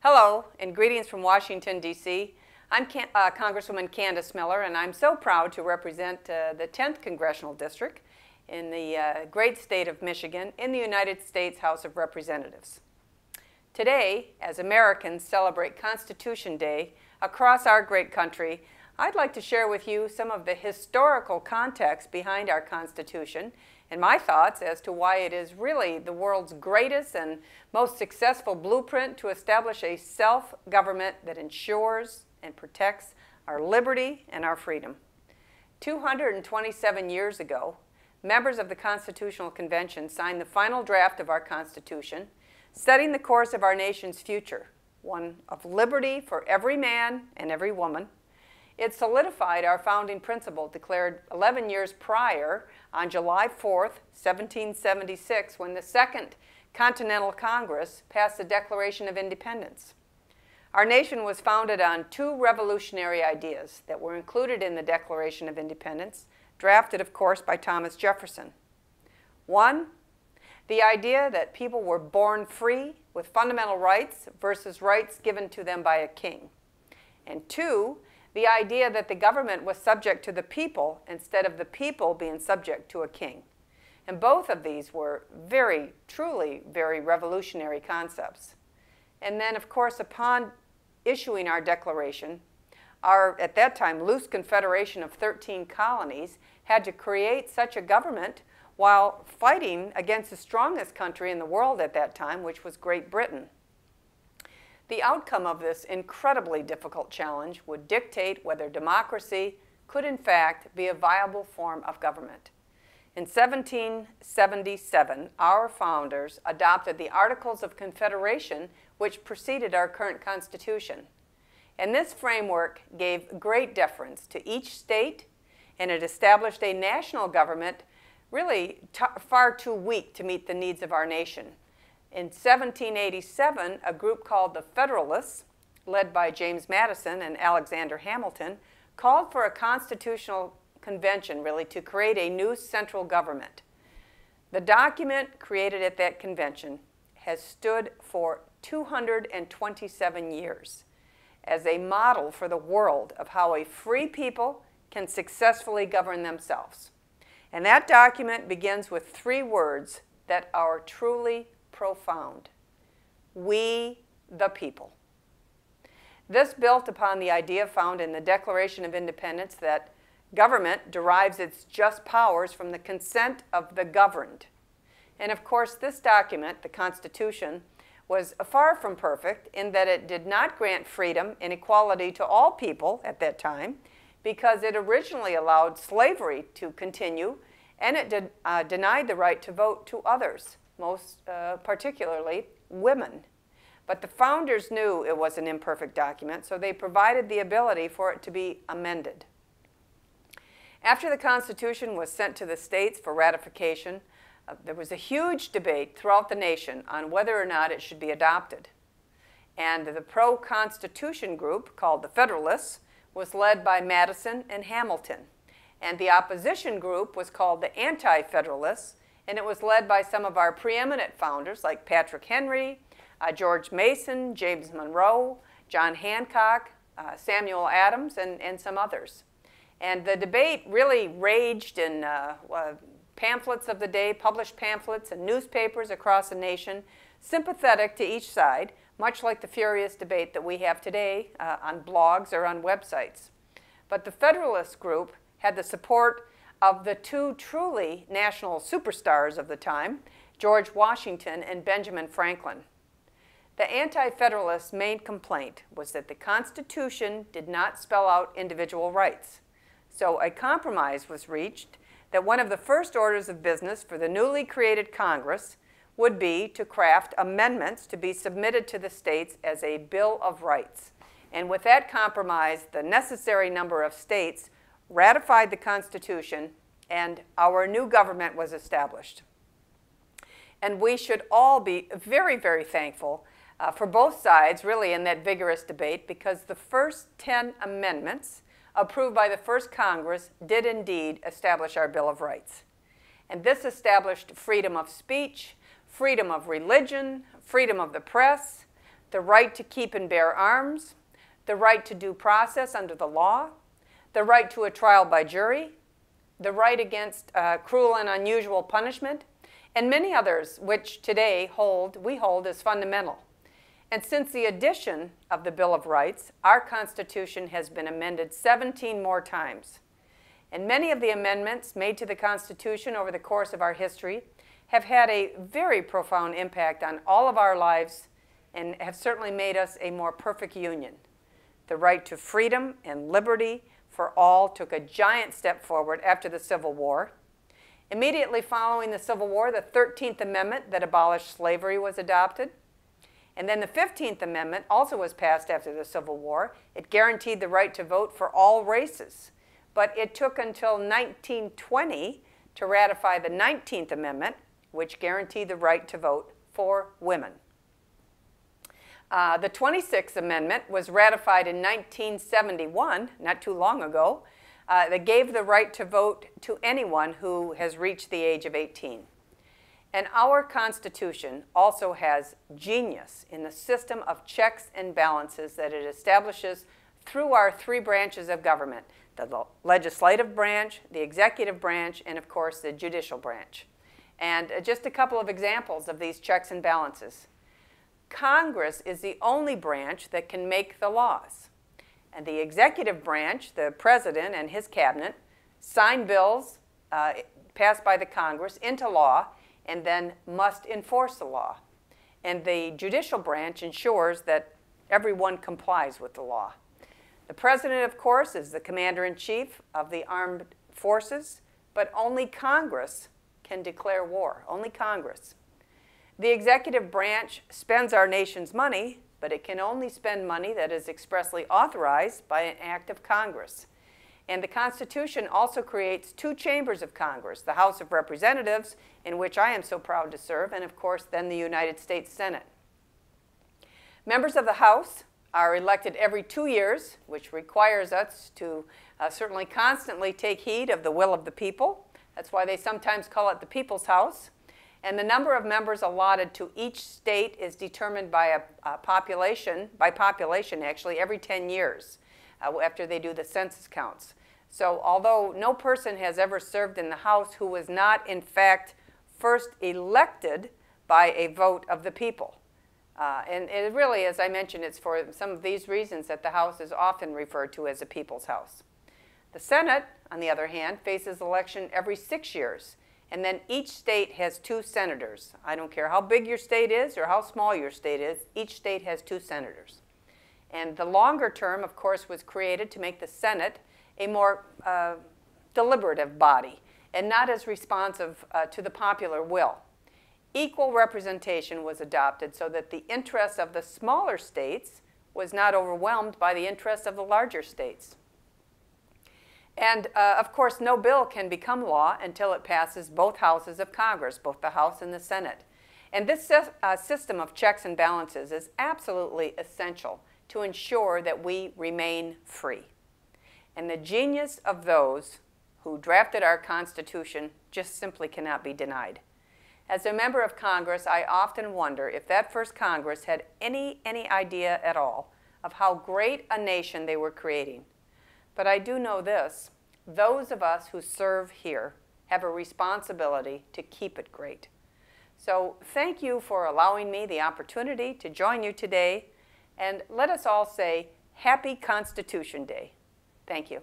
Hello, and greetings from Washington, D.C. I'm Congresswoman Candice Miller, and I'm so proud to represent the 10th Congressional District in the great state of Michigan in the United States House of Representatives. Today, as Americans celebrate Constitution Day across our great country, I'd like to share with you some of the historical context behind our Constitution and my thoughts as to why it is really the world's greatest and most successful blueprint to establish a self-government that ensures and protects our liberty and our freedom. 227 years ago, members of the Constitutional Convention signed the final draft of our Constitution, setting the course of our nation's future, one of liberty for every man and every woman. It solidified our founding principle declared 11 years prior on July 4th, 1776, when the Second Continental Congress passed the Declaration of Independence. Our nation was founded on two revolutionary ideas that were included in the Declaration of Independence, drafted, of course, by Thomas Jefferson. One, the idea that people were born free with fundamental rights versus rights given to them by a king. And two, the idea that the government was subject to the people instead of the people being subject to a king. And both of these were truly very revolutionary concepts. And then, of course, upon issuing our declaration, our, at that time, loose confederation of 13 colonies had to create such a government while fighting against the strongest country in the world at that time, which was Great Britain. The outcome of this incredibly difficult challenge would dictate whether democracy could in fact be a viable form of government. In 1777, our founders adopted the Articles of Confederation, which preceded our current Constitution. And this framework gave great deference to each state, and it established a national government really far too weak to meet the needs of our nation. In 1787, a group called the Federalists, led by James Madison and Alexander Hamilton, called for a constitutional convention, really, to create a new central government. The document created at that convention has stood for 227 years as a model for the world of how a free people can successfully govern themselves. And that document begins with three words that are truly profound: we the people. This built upon the idea found in the Declaration of Independence that government derives its just powers from the consent of the governed. And of course, this document, the Constitution, was far from perfect in that it did not grant freedom and equality to all people at that time, because it originally allowed slavery to continue, and it denied the right to vote to others, most particularly women. But the founders knew it was an imperfect document, so they provided the ability for it to be amended. After the Constitution was sent to the states for ratification, there was a huge debate throughout the nation on whether or not it should be adopted. And the pro-Constitution group, called the Federalists, was led by Madison and Hamilton. And the opposition group was called the Anti-Federalists, and it was led by some of our preeminent founders like Patrick Henry, George Mason, James Monroe, John Hancock, Samuel Adams, and some others. And the debate really raged in pamphlets of the day, published pamphlets and newspapers across the nation, sympathetic to each side, much like the furious debate that we have today on blogs or on websites. But the Federalist group had the support of the two truly national superstars of the time, George Washington and Benjamin Franklin. The Anti-Federalists' main complaint was that the Constitution did not spell out individual rights. So a compromise was reached that one of the first orders of business for the newly created Congress would be to craft amendments to be submitted to the states as a Bill of Rights. And with that compromise, the necessary number of states ratified the Constitution, and our new government was established. And we should all be very, very thankful for both sides, really, in that vigorous debate, because the first 10 amendments approved by the first Congress did indeed establish our Bill of Rights. And this established freedom of speech, freedom of religion, freedom of the press, the right to keep and bear arms, the right to due process under the law, the right to a trial by jury, the right against cruel and unusual punishment, and many others which today we hold as fundamental. And since the addition of the Bill of Rights, our Constitution has been amended 17 more times. And many of the amendments made to the Constitution over the course of our history have had a very profound impact on all of our lives and have certainly made us a more perfect union. The right to freedom and liberty for all took a giant step forward after the Civil War. Immediately following the Civil War, the 13th Amendment that abolished slavery was adopted. And then the 15th Amendment also was passed after the Civil War. It guaranteed the right to vote for all races. But it took until 1920 to ratify the 19th Amendment, which guaranteed the right to vote for women. The 26th Amendment was ratified in 1971, not too long ago, that gave the right to vote to anyone who has reached the age of 18. And our Constitution also has genius in the system of checks and balances that it establishes through our three branches of government, the legislative branch, the executive branch, and of course the judicial branch. And just a couple of examples of these checks and balances. Congress is the only branch that can make the laws. And the executive branch, the president and his cabinet, sign bills passed by the Congress into law and then must enforce the law. And the judicial branch ensures that everyone complies with the law. The president, of course, is the commander-in-chief of the armed forces, but only Congress can declare war, only Congress. The executive branch spends our nation's money, but it can only spend money that is expressly authorized by an act of Congress. And the Constitution also creates two chambers of Congress, the House of Representatives, in which I am so proud to serve, and of course then the United States Senate. Members of the House are elected every 2 years, which requires us to certainly constantly take heed of the will of the people. That's why they sometimes call it the People's House. And the number of members allotted to each state is determined by population actually, every 10 years after they do the census counts. So although no person has ever served in the House who was not, in fact, first elected by a vote of the people. And it really, as I mentioned, it's for some of these reasons that the House is often referred to as a People's House. The Senate, on the other hand, faces election every 6 years. And then each state has 2 senators. I don't care how big your state is or how small your state is, each state has 2 senators. And the longer term, of course, was created to make the Senate a more deliberative body and not as responsive to the popular will. Equal representation was adopted so that the interests of the smaller states was not overwhelmed by the interests of the larger states. And of course, no bill can become law until it passes both houses of Congress, both the House and the Senate. And this system of checks and balances is absolutely essential to ensure that we remain free. And the genius of those who drafted our Constitution just simply cannot be denied. As a member of Congress, I often wonder if that first Congress had any idea at all of how great a nation they were creating. But I do know this, those of us who serve here have a responsibility to keep it great. So thank you for allowing me the opportunity to join you today, and let us all say Happy Constitution Day. Thank you.